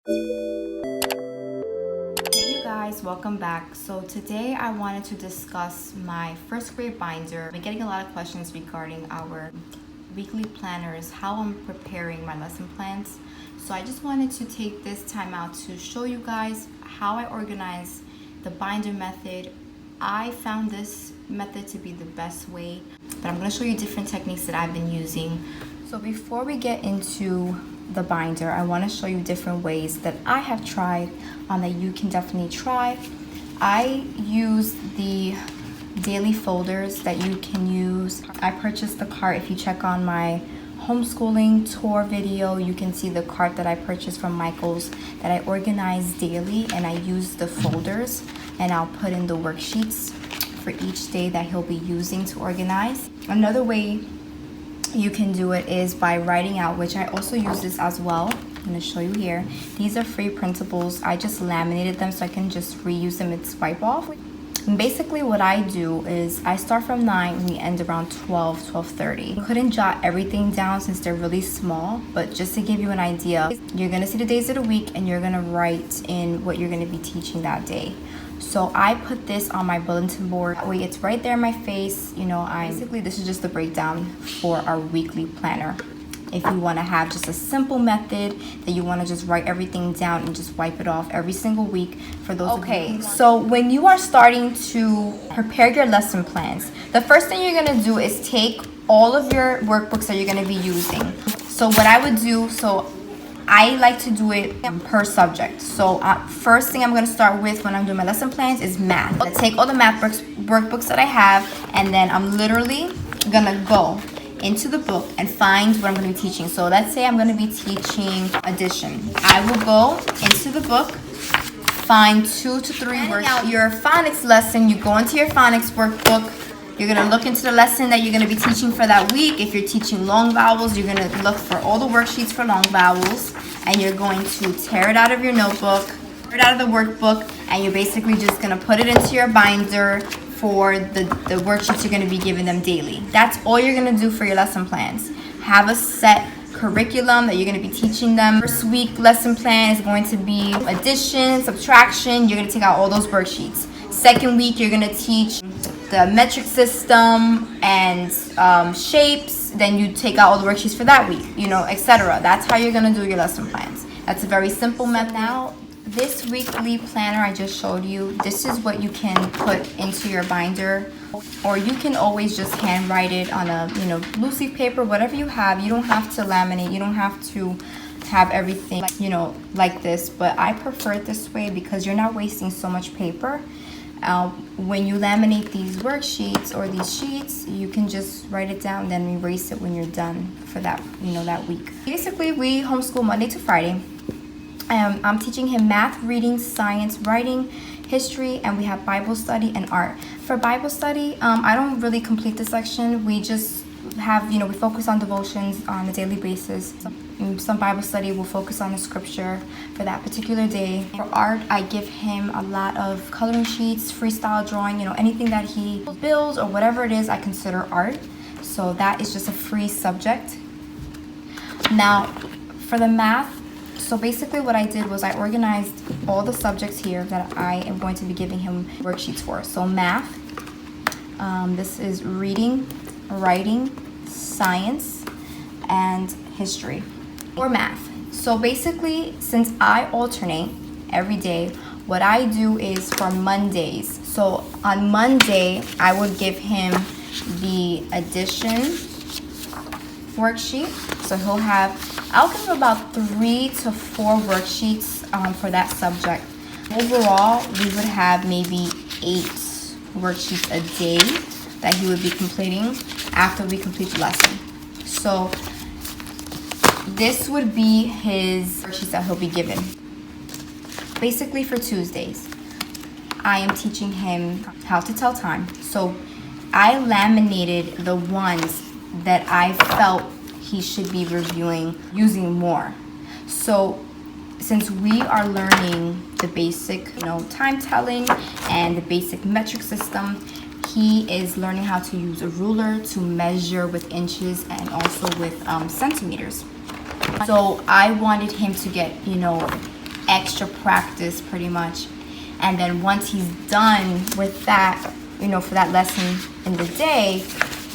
Hey you guys, welcome back. So today I wanted to discuss my first grade binder. I've been getting a lot of questions regarding our weekly planners, how I'm preparing my lesson plans. So I just wanted to take this time out to show you guys how I organize the binder method. I found this method to be the best way, but I'm going to show you different techniques that I've been using. So before we get into the binder, I want to show you different ways that I have tried that you can definitely try. I use the daily folders that you can use. I purchased the cart. If you check on my homeschooling tour video, you can see the cart that I purchased from Michael's that I organize daily, and I use the folders and I'll put in the worksheets for each day that he'll be using to organize. Another way you can do it is by writing out, which I also use this as well. I'm going to show you here. These are free printables. I just laminated them so I can just reuse them and swipe off. And basically what I do is I start from 9 and we end around 12:30. I couldn't jot everything down since they're really small, but just to give you an idea, you're going to see the days of the week and you're going to write in what you're going to be teaching that day. So I put this on my bulletin board. That way it's right there in my face. Basically this is just the breakdown for our weekly planner. If you want to have just a simple method that you want to just write everything down and just wipe it off every single week for those. Okay, so when you are starting to prepare your lesson plans, the first thing you're going to do is take all of your workbooks that you're going to be using. So what I would do, I like to do it per subject. So first thing I'm going to start with when I'm doing my lesson plans is math. I take all the math workbooks that I have, and then I'm literally going to go into the book and find what I'm going to be teaching. So let's say I'm going to be teaching addition. I will go into the book, find 2 to 3 words. Out your phonics lesson, you go into your phonics workbook. You're going to look into the lesson that you're going to be teaching for that week. If you're teaching long vowels, you're going to look for all the worksheets for long vowels, and you're going to tear it out of your notebook, tear it out of the workbook, and you're basically just going to put it into your binder for the worksheets you're going to be giving them daily. That's all you're going to do for your lesson plans. Have a set curriculum that you're going to be teaching them. First week lesson plan is going to be addition, subtraction. You're going to take out all those worksheets. Second week, you're going to teach the metric system and shapes. Then you take out all the worksheets for that week, etc. That's how you're going to do your lesson plans. That's a very simple method. Now, this weekly planner I just showed you, this is what you can put into your binder, or you can always just handwrite it on a loose leaf paper, whatever you have. You don't have to laminate, you don't have to have everything like this, but I prefer it this way because you're not wasting so much paper. When you laminate these worksheets or these sheets, you can just write it down, then erase it when you're done for that that week. Basically, we homeschool Monday to Friday. I'm teaching him math, reading, science, writing, history, and we have Bible study and art. For Bible study, I don't really complete the section. We just have, we focus on devotions on a daily basis. Some Bible study will focus on the scripture for that particular day. For art, I give him a lot of coloring sheets, freestyle drawing, anything that he builds or whatever it is, I consider art. So that is just a free subject. Now, for the math, so basically what I did was I organized all the subjects here that I am going to be giving him worksheets for. So math, this is reading, writing, science, and history. For math. So basically, since I alternate every day, what I do is for Mondays. So on Monday, I would give him the addition worksheet. So I'll give him about 3 to 4 worksheets for that subject. Overall, we would have maybe 8 worksheets a day that he would be completing after we complete the lesson. So this would be his worksheets that he'll be given. Basically for Tuesdays, I am teaching him how to tell time. So I laminated the ones that I felt he should be reviewing using more. So since we are learning the basic time telling and the basic metric system, he is learning how to use a ruler to measure with inches and also with centimeters. So I wanted him to get extra practice pretty much. And then once he's done with that, you know, for that lesson in the day,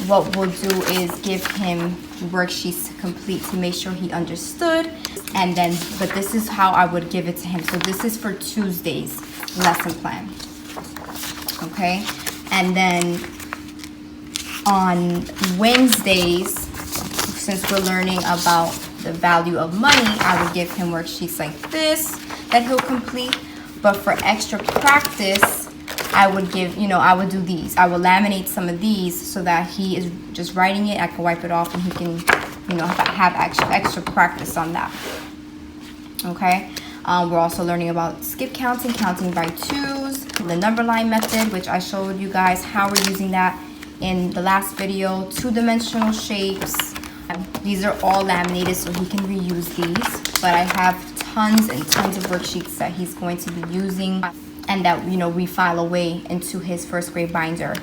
what we'll do is give him worksheets to complete to make sure he understood. And then, but this is how I would give it to him. So this is for Tuesday's lesson plan. Okay. And then on Wednesdays, since we're learning about the value of money, I would give him worksheets like this that he'll complete. But for extra practice, I would give, you know, I would do these. I will laminate some of these so that he is just writing it. I can wipe it off and he can, you know, have extra practice on that. Okay. We're also learning about skip counting, counting by twos, the number line method, which I showed you guys how we're using that in the last video, two-dimensional shapes. These are all laminated so he can reuse these, but I have tons and tons of worksheets that he's going to be using and that, you know, we file away into his first grade binder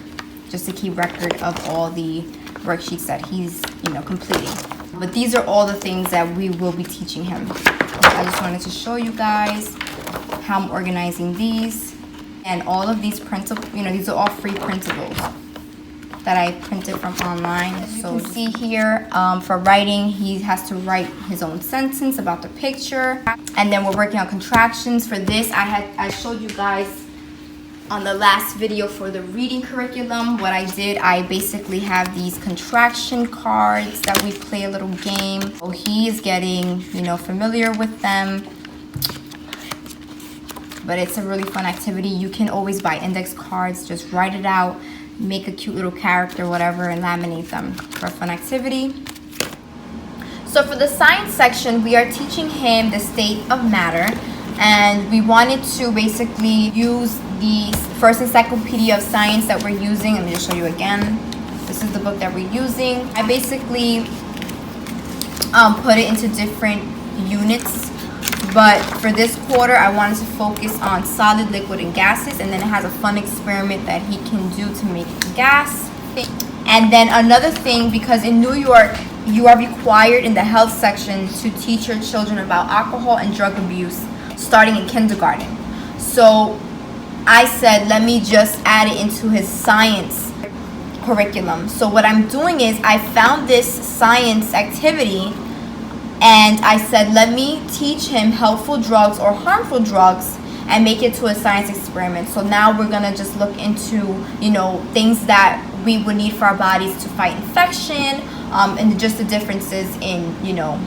just to keep record of all the worksheets that he's, you know, completing. But these are all the things that we will be teaching him. I just wanted to show you guys how I'm organizing these, and all of these printable, you know, these are all free printables that I printed from online. As you can see here, for writing, he has to write his own sentence about the picture. And then we're working on contractions. For this, I showed you guys on the last video for the reading curriculum. What I did, I basically have these contraction cards that we play a little game. So he is getting, you know, familiar with them. But it's a really fun activity. You can always buy index cards, just write it out, make a cute little character, whatever, and laminate them for a fun activity. So for the science section, we are teaching him the state of matter, and we wanted to basically use the first encyclopedia of science that we're using. Let me just show you again. This is the book that we're using. I basically put it into different units, but for this quarter, I wanted to focus on solid, liquid, and gases, and then it has a fun experiment that he can do to make gas. And then another thing, because in New York, you are required in the health section to teach your children about alcohol and drug abuse starting in kindergarten. So I said, let me just add it into his science curriculum. So what I'm doing is I found this science activity and I said, let me teach him helpful drugs or harmful drugs and make it to a science experiment. So now we're gonna just look into, you know, things that we would need for our bodies to fight infection, and just the differences in, you know,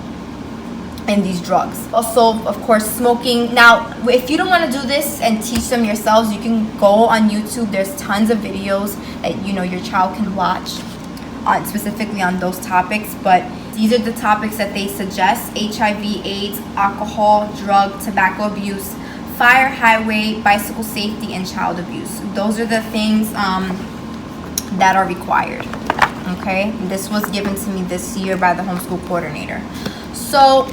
in these drugs. Also, of course, smoking. Now, if you don't want to do this and teach them yourselves, you can go on YouTube. There's tons of videos that, you know, your child can watch specifically on those topics. But these are the topics that they suggest: HIV, AIDS, alcohol, drug, tobacco abuse, fire, highway, bicycle safety, and child abuse. Those are the things that are required. Okay, this was given to me this year by the homeschool coordinator. So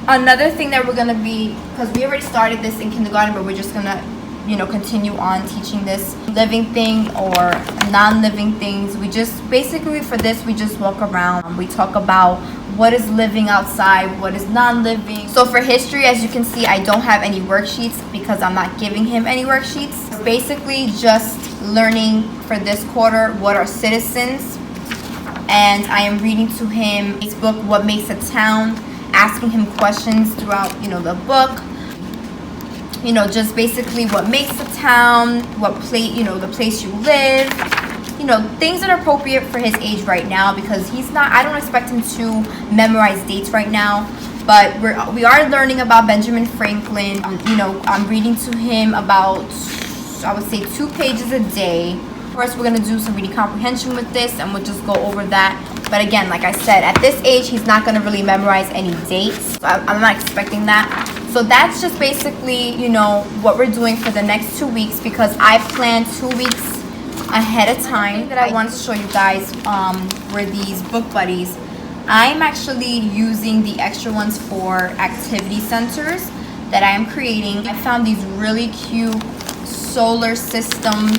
another thing that we're gonna be, because we already started this in kindergarten, but we're just gonna, you know, continue on teaching this living thing or non-living things. We just basically, for this, we just walk around. We talk about what is living outside, what is non-living. So for history, as you can see, I don't have any worksheets because I'm not giving him any worksheets. Basically just learning for this quarter what are citizens, and I am reading to him his book, What Makes a Town, asking him questions throughout, you know, the book. You know, just basically what makes a town, what place, you know, the place you live, you know, things that are appropriate for his age right now, because he's not, I don't expect him to memorize dates right now, but we are learning about Benjamin Franklin. You know, I'm reading to him about, I would say, 2 pages a day. Of course, we're going to do some reading comprehension with this, and we'll just go over that. But again, like I said, at this age, he's not going to really memorize any dates. So I'm not expecting that. So that's just basically, you know, what we're doing for the next 2 weeks, because I planned 2 weeks ahead of time. That I wanted to show you guys were these book buddies. I'm actually using the extra ones for activity centers that I am creating. I found these really cute solar system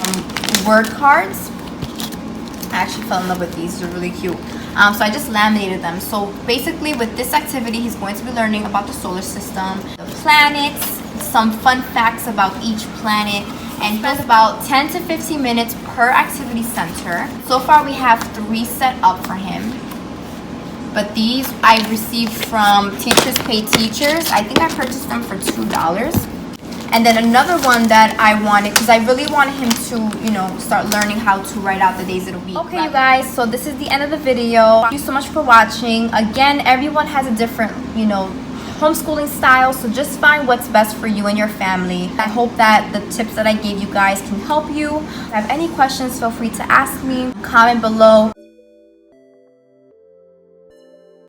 word cards. I actually fell in love with these. They're really cute. So I just laminated them. So basically with this activity, he's going to be learning about the solar system, the planets, some fun facts about each planet, and he has about 10 to 15 minutes per activity center. So far we have 3 set up for him. But these I received from Teachers Pay Teachers. I think I purchased them for $2. And then another one that I wanted, because I really wanted him to, you know, start learning how to write out the days of the week. Okay, you guys, so this is the end of the video. Thank you so much for watching. Again, everyone has a different, you know, homeschooling style, so just find what's best for you and your family. I hope that the tips that I gave you guys can help you. If you have any questions, feel free to ask me. Comment below.